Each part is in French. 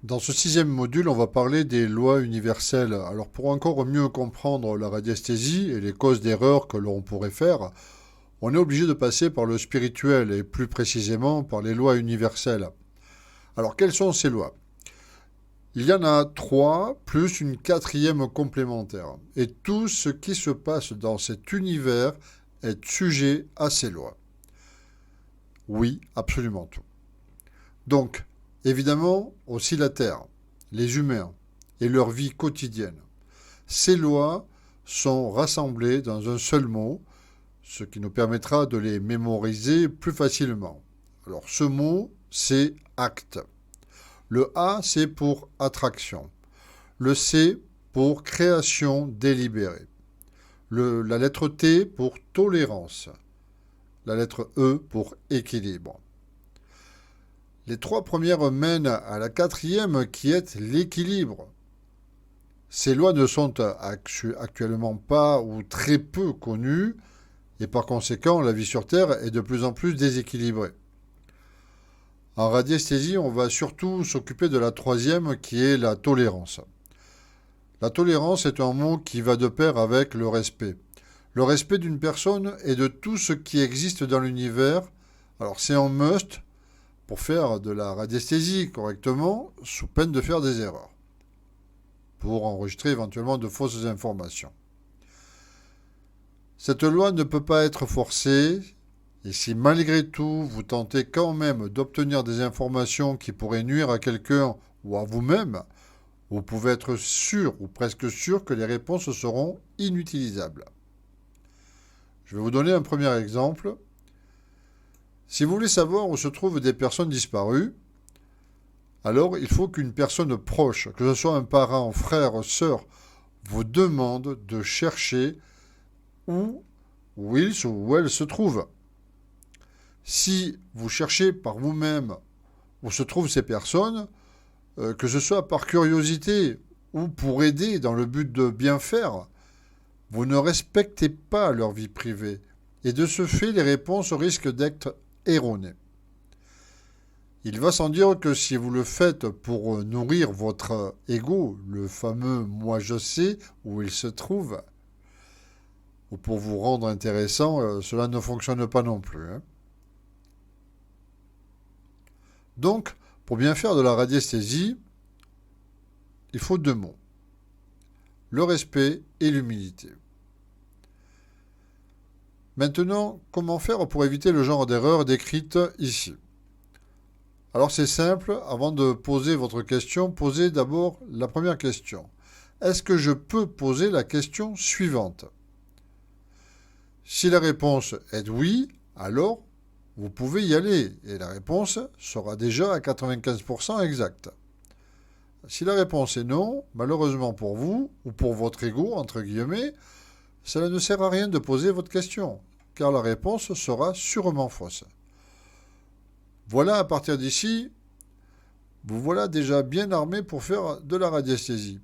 Dans ce sixième module, on va parler des lois universelles. Alors pour encore mieux comprendre la radiesthésie et les causes d'erreurs que l'on pourrait faire, on est obligé de passer par le spirituel et plus précisément par les lois universelles. Alors quelles sont ces lois? Il y en a trois, plus une quatrième complémentaire. Et tout ce qui se passe dans cet univers est sujet à ces lois. Oui, absolument tout. Donc, évidemment, aussi la Terre, les humains et leur vie quotidienne. Ces lois sont rassemblées dans un seul mot, ce qui nous permettra de les mémoriser plus facilement. Alors ce mot, c'est acte. Le A, c'est pour attraction. Le C, pour création délibérée. La lettre T, pour tolérance. La lettre E, pour équilibre. Les trois premières mènent à la quatrième qui est l'équilibre. Ces lois ne sont actuellement pas ou très peu connues et par conséquent la vie sur Terre est de plus en plus déséquilibrée. En radiesthésie, on va surtout s'occuper de la troisième qui est la tolérance. La tolérance est un mot qui va de pair avec le respect. Le respect d'une personne et de tout ce qui existe dans l'univers. Alors c'est un must pour faire de la radiesthésie correctement, sous peine de faire des erreurs, pour enregistrer éventuellement de fausses informations. Cette loi ne peut pas être forcée, et si malgré tout vous tentez quand même d'obtenir des informations qui pourraient nuire à quelqu'un ou à vous-même, vous pouvez être sûr ou presque sûr que les réponses seront inutilisables. Je vais vous donner un premier exemple. Si vous voulez savoir où se trouvent des personnes disparues, alors il faut qu'une personne proche, que ce soit un parent, frère, sœur, vous demande de chercher où il ou elle se trouve. Si vous cherchez par vous-même où se trouvent ces personnes, que ce soit par curiosité ou pour aider dans le but de bien faire, vous ne respectez pas leur vie privée. Et de ce fait, les réponses risquent d'être erronées. Il va sans dire que si vous le faites pour nourrir votre ego, le fameux moi je sais où il se trouve, ou pour vous rendre intéressant, cela ne fonctionne pas non plus. Donc, pour bien faire de la radiesthésie, il faut deux mots. Le respect et l'humilité. Maintenant, comment faire pour éviter le genre d'erreur décrite ici? Alors c'est simple, avant de poser votre question, posez d'abord la première question. Est-ce que je peux poser la question suivante? Si la réponse est oui, alors vous pouvez y aller et la réponse sera déjà à 95% exacte. Si la réponse est non, malheureusement pour vous, ou pour votre ego, entre guillemets, cela ne sert à rien de poser votre question, car la réponse sera sûrement fausse. Voilà, à partir d'ici, vous voilà déjà bien armé pour faire de la radiesthésie.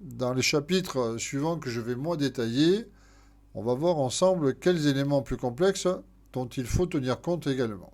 Dans les chapitres suivants que je vais moi détailler, on va voir ensemble quels éléments plus complexes dont il faut tenir compte également.